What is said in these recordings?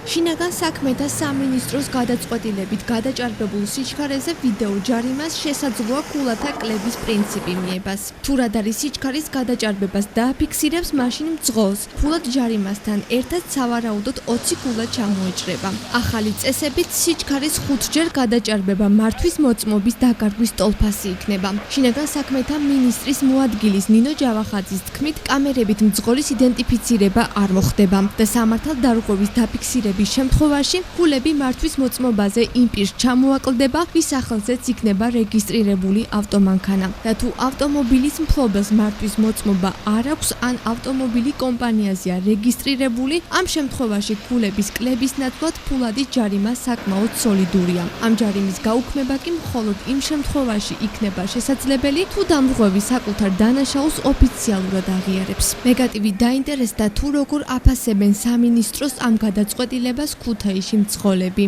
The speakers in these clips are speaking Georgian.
შინაგან საქმეთა სამინისტროს გადაწყვეტილებით გადაჭარბებულ სიჩქარეზე ვიდეო ჯარიმას შესაძლოა ქულათა კლების პრინციპი მიებას. თუ რადარი სიჩქარის გადაჭარბებას დააფიქსირებს, მაშინ მძღოლს ქულად ჯარიმასთან ერთად სავარაუდოდ 20 ქულა ჩამოეჭრება. ახალი წესებით სიჩქარის 5-ჯერ გადაჭარბება მართვის მოწმობის დაკარგვის ტოლფასი იქნება. შინაგან საქმეთა მინისტრის მოადგილის ნინო ჯავახაძის თქმით, კამერებით მძღოლის იდენტიფიცირება არ მოხდება და სამართალ დარღვევის დაფიქსირების შემთხვევაში ქულები მართვის მოწმობაზე იმ პირს ჩამოაკლდება, ვის სახელზეც იქნება რეგისტრირებული ავტომანქანა. და თუ ავტომობილის მფლობელს მართვის მოწმობა არ აქვს ან ავტომობილი კომპანიაზეა რეგისტრირებული, ამ შემთხვევაში ქულების კლების ნაცვლად ფულადი ჯარიმა საკმაოდ სოლიდურია. ამ ჯარიმის გაუქმება კი მხოლოდ იმ შემთხვევაში იქნება შესაძლებელი, თუ დამრღვევი საკუთარ დანაშაულს ოფიციალურად აღიარებს. მეგატივი დაინტერესდა თუ როგორ აფასებენ სამინისტროს ამ გადაწყვეტილებას ქუთაისში მძღოლები.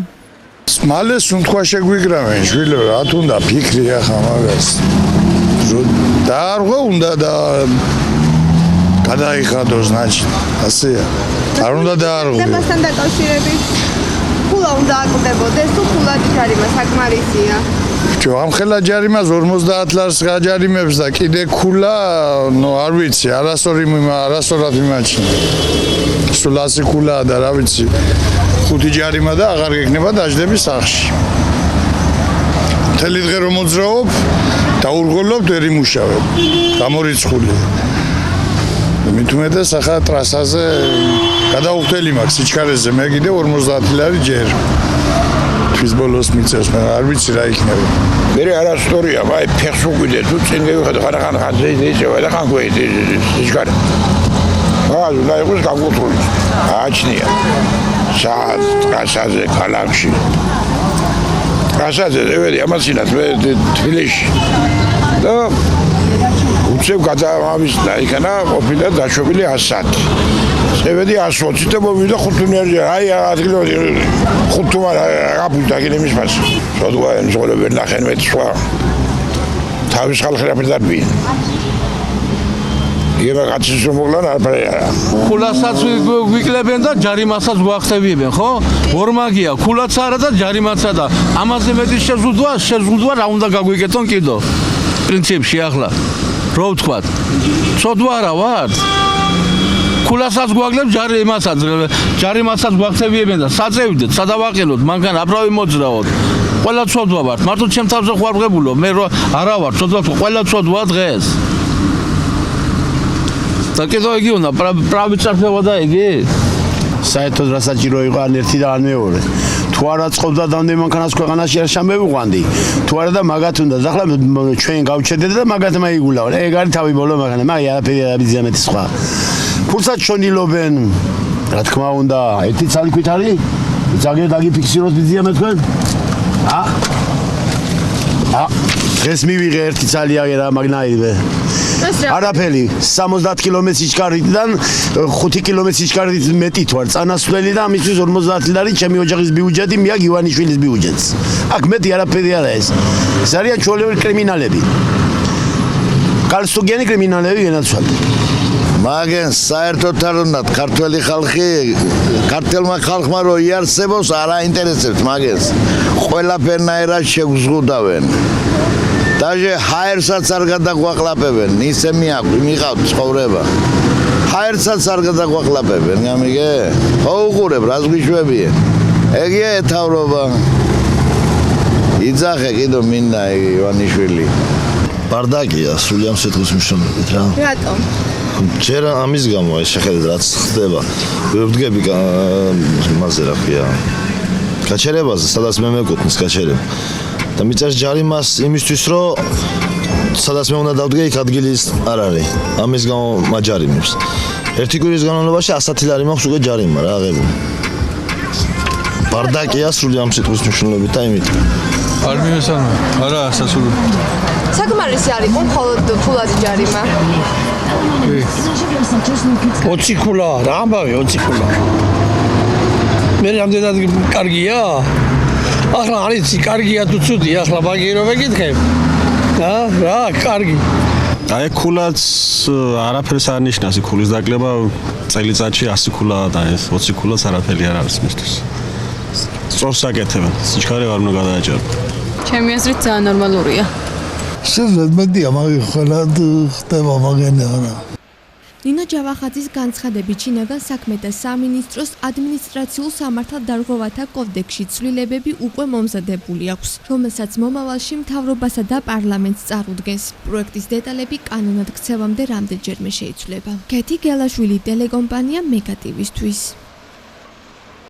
მალე სუნთქვა შეგვიგრავენ, შვილო, რა თუნდა ფიქრი ახლა მაგას. დაარღვე უნდა და გადაიხადოს ნაჩი. ასეა. არ უნდა დაარღვე. მასთან დაკავშირებით ქულა უნდა აკლდებოდეს თუ ქულადი ჯარიმა საკმარისია. ჩო ამ ხელა ჯარიმას 50 ლარს გაჯარიმებს და კიდე ქულა, ნუ არ ვიცი, არასწორად მიმაჩნია. სულ 100 ქულაა და რა ვიცი. 5 ჯარიმა და აღარ გექნება დაждები სახლში. მთელი დღე რომ მოძრაობ, დაურღოლობ, ვერ იმუშავებ. გამორიცხული. მით უმეტეს ახლა ტრასაზე გადაუხდელი მაქვს სიჩქარეზე, მე კიდე 50 ლარი ჯერ. თვის ბოლოს მიწევს, მაგრამ არ ვიცი რა იქნება. მე არასტორია, აი ფეხს უგვიდე თუ წინ მივიხადე ხან ზეიძევა და ხან გვედი სიჩქარე. აა უნდა იყოს გაგუთული. აჩნია. სად კასაზე კალამში. კასაზე ვედი ამაცინათ მე თბილისში. და უცებ გადავამისნა იქნა ყოფილა დაშვებული 100. წევედი 120 და მოვიდა 5 აი ადგილობდი 5 აპულდა გინემის მას. შოდვა მძღოლები ვერ ნახენ მე სხვა. თავის ხალხი რა პირდაპირ. იგება კაცის მომგლან არაფერია. ქულასაც ვიკლებენ და ჯარიმასაც გვახსენებენ, ხო? ორმაგია, ქულაც არა და ჯარიმაცა და ამაზე მეტი შეზღუდვა რა უნდა გაგვიკეთონ კიდო. პრინციპში ახლა რო ვთქვათ. ცოდვა არა ვარ. ქულასაც გვაგლებ ჯარიმასაც გვახსენებენ და საწევიდეთ, სადავაყენოთ, მანქან აბრავი მოძრაოთ. ყველა ცოდვა ვარ. მარტო ჩემ თავზე ხوار ღებულო, მე არა ვარ, ცოდვა ყველა ცოდვა დღეს. და კიდევ იგი უნდა პრავი წარსება და იგი საერთოდ რა საჭირო იყო ან ერთი და ან მეორე. თუ არა წყობდა დამდე მანქანას ქვეყანაში არ შემევიყვანდი. თუ არა და მაგათ უნდა ახლა ჩვენ გავჩერდეთ და მაგათ მაიგულავ. ეგ არის თავი ბოლო მანქანა, მაგრამ არაფერი არ ბიზამეთი სხვა. ფულსაც ჩონილობენ. რა თქმა უნდა, ერთი ცალქვით არის? ზაგერ დაგიფიქსიროთ ბიზამეთ თქვენ? დღეს მივიღე ერთი ცალი აღერა მაგნაირზე. არაფერი 70 კილომეტრის სიჩქარიდან 5 კილომეტრის სიჩქარით მეტი თვარ წანასვლელი და ამისთვის 50 ლარი ჩემი ოჯახის ბიუჯეტი მია გივანიშვილის ბიუჯეტს. აქ მეტი არაფერი არა ეს. ეს არიან ჩვეულებრივი კრიმინალები. კალსტუგიანი კრიმინალები განაცვალეთ. მაგენ საერთოდ არ უნდა ქართველი ხალხი, ქართელმა ხალხმა რო იარსებოს არ აინტერესებს მაგენს. ყველაფერნაირად შეგზღუდავენ. დაჟე ჰაერსაც არ გადაგვაყლაპებენ, ისე მიყავთ ცხოვრება. ჰაერსაც არ გადაგვაყლაპებენ, გამიგე? ხო უყურებ, რას გვიშვებიან? ეგია ეთავრობა. იძახე კიდო მინდა ივანიშვილი. ბარდაკია, სული ამ სიტყვის მნიშვნელობით რა. რატომ? ჯერ ამის გამო ეს შეხედეთ რაც ხდება. ვდგები მასე რა ხია. გაჩერებაზე, სადაც მე მეკუთვნის გაჩერება. და მიწეს ჯარიმას იმისთვის, რომ სადაც მე უნდა დავდგე, იქ ადგილის არ არის. ამის გამო მაჯარიმებს. ერთი კვირის განმავლობაში 100 ლარი მაქვს უკვე ჯარიმა რა აღებული. ბარდაკია სული ამ სიტყვის მნიშვნელობით და იმით. არ მიმესანა, არა სასურველი. საკმარისი არის მხოლოდ ფულადი ჯარიმა. 20 ქულა, რა ამბავი 20 ქულა. მე რამდენად კარგია? ახლა არის კარგია თუ ცუდია, ახლა მაგირო მეკითხებ. რა, კარგი. აი ქულაც არაფერს არ ნიშნავს, ქულის დაკლება წელიწადში 100 ქულა და ეს 20 ქულაც არაფერი არ არის მისთვის. სწორს აკეთებენ, სიჩქარე არ უნდა გადააჭერო. ჩემი აზრით ძალიან ნორმალურია. შეზედმეტია, მაგრამ ხოლმე ხდება მაგენი არა. ნინო ჯავახაძის განცხადებით ჩინაგან საქმეთა სამინისტროს ადმინისტრაციულ სამართალდარღვევათა კოდექსში ცვლილებები უკვე მომზადებული აქვს, რომელსაც მომავალში მთავრობასა და პარლამენტს წარუდგენს. პროექტის დეტალები კანონად ქცევამდე რამდენჯერმე შეიცვლება. კეთი გელაშვილი, ტელეკომპანია მეგატივისთვის.